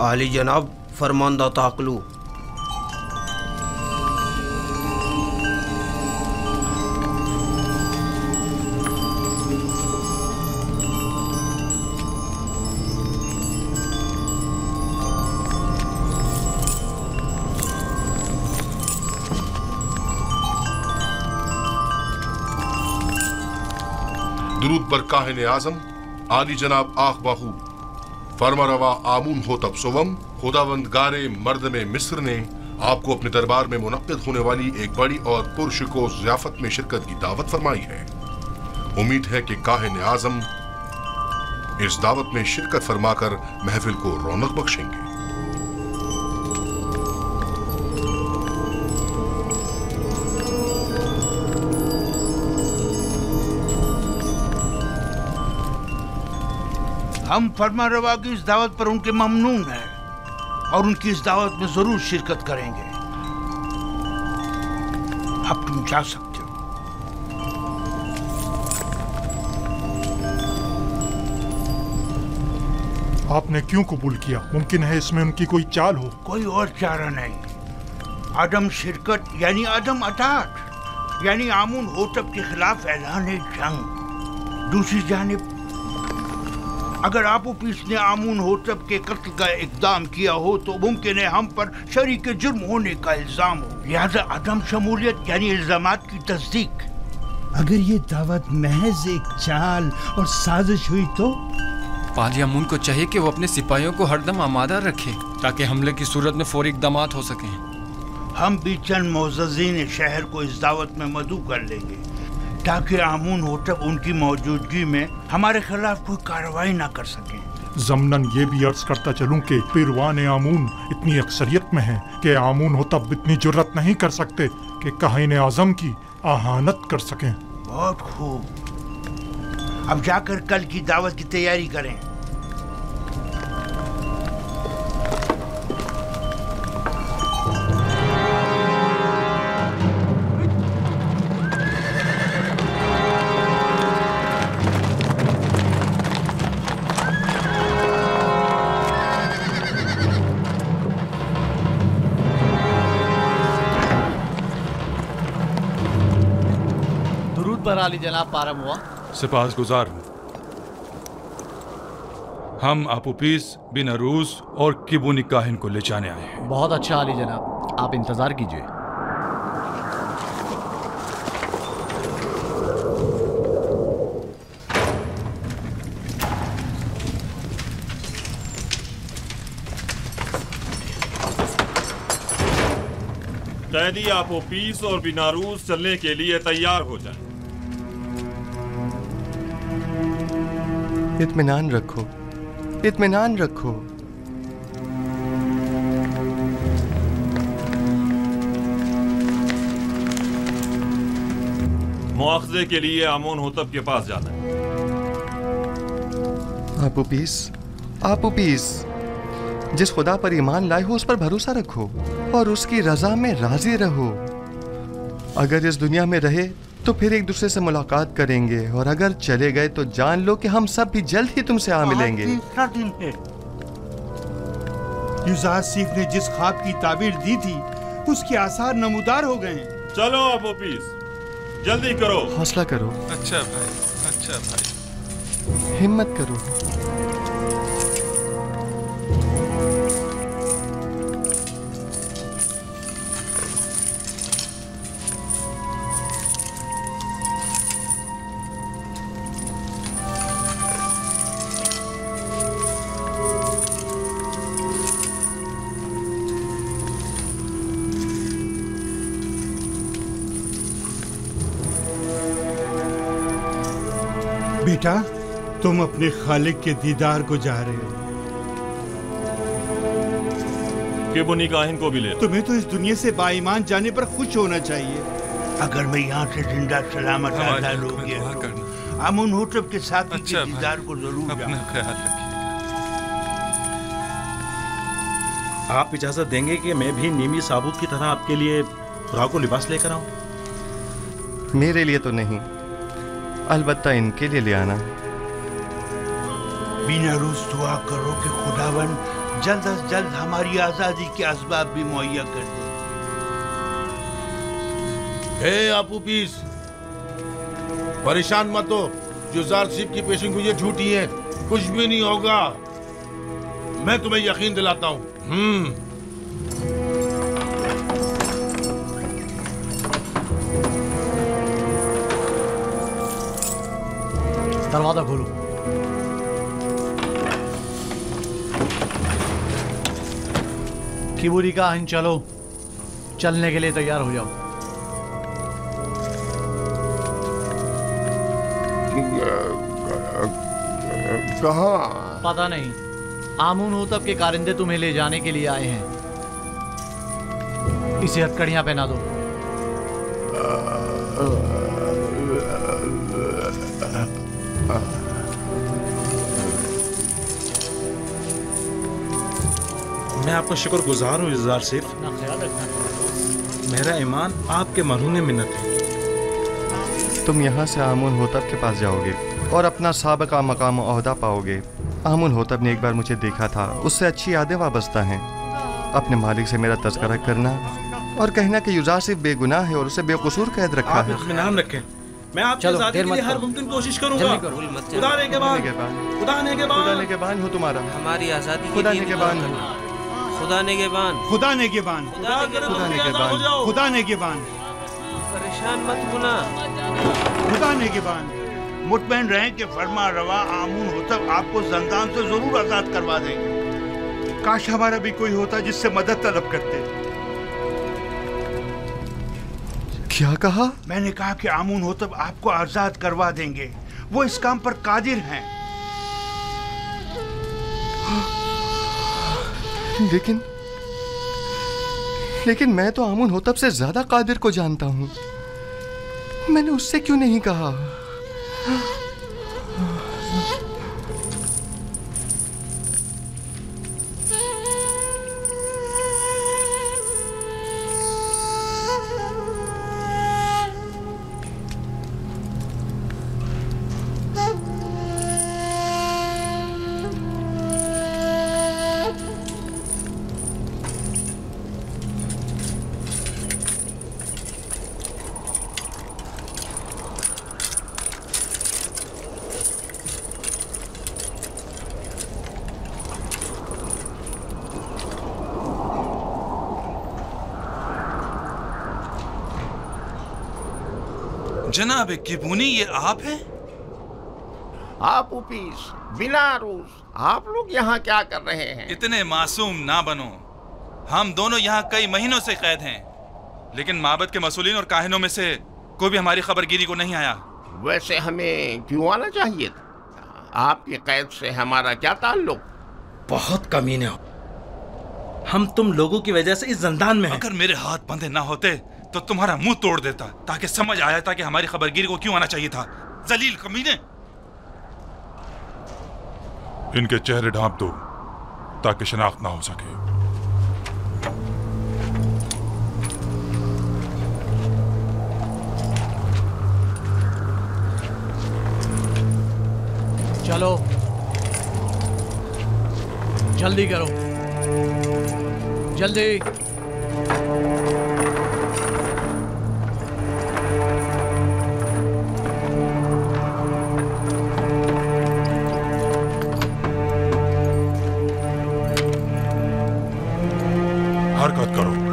आली जनाब फरमानदा ताकलू। दुरूद पर काहिन आजम आली जनाब आख बाहू फरमारवा आमून हो तब सोवम खुदावंद गारे मर्द में मिस्र ने आपको अपने दरबार में मुनक्किद होने वाली एक बड़ी और पुरशको ज़ियाफत में शिरकत की दावत फरमाई है। उम्मीद है कि काहिन आजम इस दावत में शिरकत फरमाकर महफिल को रौनक बख्शेंगे। हम फरमारवा की इस दावत पर उनके ममनून हैं और उनकी इस दावत में जरूर शिरकत करेंगे। अब तुम जा सकते हो। आपने क्यों कबूल किया? मुमकिन है इसमें उनकी कोई चाल हो। कोई और चारा नहीं। आदम शिरकत यानी आदम अतात, यानी आमून होतब के खिलाफ ऐलान जंग। दूसरी जानिब अगर आपूपीस ने आमून होतब के कत्ल का इक़दाम किया हो तो मुमकिन है हम पर शरीक जुर्म होने का इल्जाम हो। लिहाजा अदम शमूलियत यानी इल्जामात की तस्दीक। अगर ये दावत महज एक चाल और साजिश हुई तो पाली आमून को चाहिए कि वो अपने सिपाहियों को हरदम आमादा रखे ताकि हमले की सूरत में फौरी इक़दामात हो सकें। हम भी चंद मोअज़्ज़ज़ीन शहर को इस दावत में मदऊ कर लेंगे ताकि आमून होतब उनकी मौजूदगी में हमारे खिलाफ कोई कार्रवाई ना कर सके। ज़मनन ये भी अर्ज करता चलूं कि पिरवान आमून इतनी अक्सरियत में है कि आमून होतब इतनी जुर्रत नहीं कर सकते कि काहिन आज़म की आहानत कर सकें। बहुत खूब। अब जाकर कल की दावत की तैयारी करें। आली जनाब पारम हुआ। सिपाहसगुजार हूँ। हम आपूपीस बिन अरूस और किबुनी काहिन को ले जाने आए हैं। बहुत अच्छा आली जनाब, आप इंतजार कीजिए। कैदी आपूपीस और बिनारूस चलने के लिए तैयार हो जाएं। इत्मीनान रखो, इत्मीनान रखो। मुआखजे के लिए आमून होतब के पास जाना है। आपूपीस, आपूपीस, जिस खुदा पर ईमान लाए हो उस पर भरोसा रखो और उसकी रजा में राजी रहो। अगर इस दुनिया में रहे तो फिर एक दूसरे से मुलाकात करेंगे और अगर चले गए तो जान लो कि हम सब भी जल्द ही तुमसे आ मिलेंगे। तीसरा दिन है। युज़ासिफ ने जिस ख्वाब की ताबीर दी थी उसके आसार नमूदार हो गए। चलो आपूपीस, जल्दी करो। हौसला करो। अच्छा भाई, अच्छा भाई। हिम्मत करो। बेटा, तुम अपने खालिक के दीदार को जा रहे हो। किबुनी काहिन को भी ले। तुम्हें तो इस दुनिया से बाईमान जाने पर खुश होना चाहिए। अगर मैं यहाँ से जिंदा सलामत आज़ाद हो गया तो आमून होतब के साथी के दीदार को जरूर अपना ख्याल रखिए। आप इजाजत देंगे कि मैं भी नीमी साबुत की तरह आपके लिए खुराक और लिबास लेकर आऊं? मेरे लिए तो नहीं, अलबत्ता इनके लिए ले आना। बिना रोज दुआ करो कि खुदावन जल्द अज जल्द हमारी आजादी के असबाब भी मुहैया कर दे। आपू पीस, परेशान मत हो। जो ज़ारसीब की पेशिंग हुई है झूठी है, कुछ भी नहीं होगा। मैं तुम्हें यकीन दिलाता हूँ। दरवाजा खोलो। किबूरी का हिन, चलो, चलने के लिए तैयार हो जाओ। कहाँ? पता नहीं। आमून होतब के कारिंदे तुम्हें ले जाने के लिए आए हैं। इसे हथकड़ियां पहना दो। मैं आपका शुक्रगुजार हूँ इज़्ज़ार सिर्फ। अपना ख्याल रखना। मेरा ईमान आपके मरहून मिन्नत है। तुम यहाँ से आमून होतब के पास जाओगे और अपना साबका मकाम ओहदा पाओगे। आमून होतब ने एक बार मुझे देखा था, उससे अच्छी यादें वाबस्ता हैं। अपने मालिक से मेरा तज़किरा करना और कहना कि यूज़ासिफ बेगुनाह है और उसे बेकसूर कैद रखा है। इत्मीनान रखें। मैं आपकी आज़ादी के लिए हर मुमकिन कोशिश करूंगा। खुदा ने के बान हो तुम्हारा। हमारी आजादी खुदा ने के बान हो। खुदा ने के बान। खुदा ने के बान। खुदा ने के बान। परेशान मत होना। खुदा ने के बान। मुतमईन रहें कि फरमा रवा आमून होतब आपको जंदान से जरूर आजाद करवा देंगे। काश हमारा भी कोई होता जिससे मदद तलब करते। क्या कहा? मैंने कहा कि आमून होतब आपको आजाद करवा देंगे। वो इस काम पर कादिर हैं। लेकिन मैं तो आमून होतब से ज्यादा कादिर को जानता हूँ। मैंने उससे क्यों नहीं कहा? जनाब किबूनी, ये आप हैं? आप उपीस, बिना रूस, आप लोग यहाँ क्या कर रहे हैं? इतने मासूम ना बनो। हम दोनों यहाँ कई महीनों से कैद हैं, लेकिन माबद के मसूलीन और काहिनों में से कोई भी हमारी खबरगिरी को नहीं आया। वैसे हमें क्यों आना चाहिए था? आपकी कैद से हमारा क्या ताल्लुक? बहुत कमीने हो। हम तुम लोगों की वजह से इस जंदान में हैं। अगर मेरे हाथ बंधे ना होते तो तुम्हारा मुंह तोड़ देता, ताकि समझ आया था कि हमारी खबरगिरी को क्यों आना चाहिए था। जलील कमीने। इनके चेहरे ढांप दो ताकि शनाख्त ना हो सके। चलो, जल्दी करो, जल्दी। हरकत करो।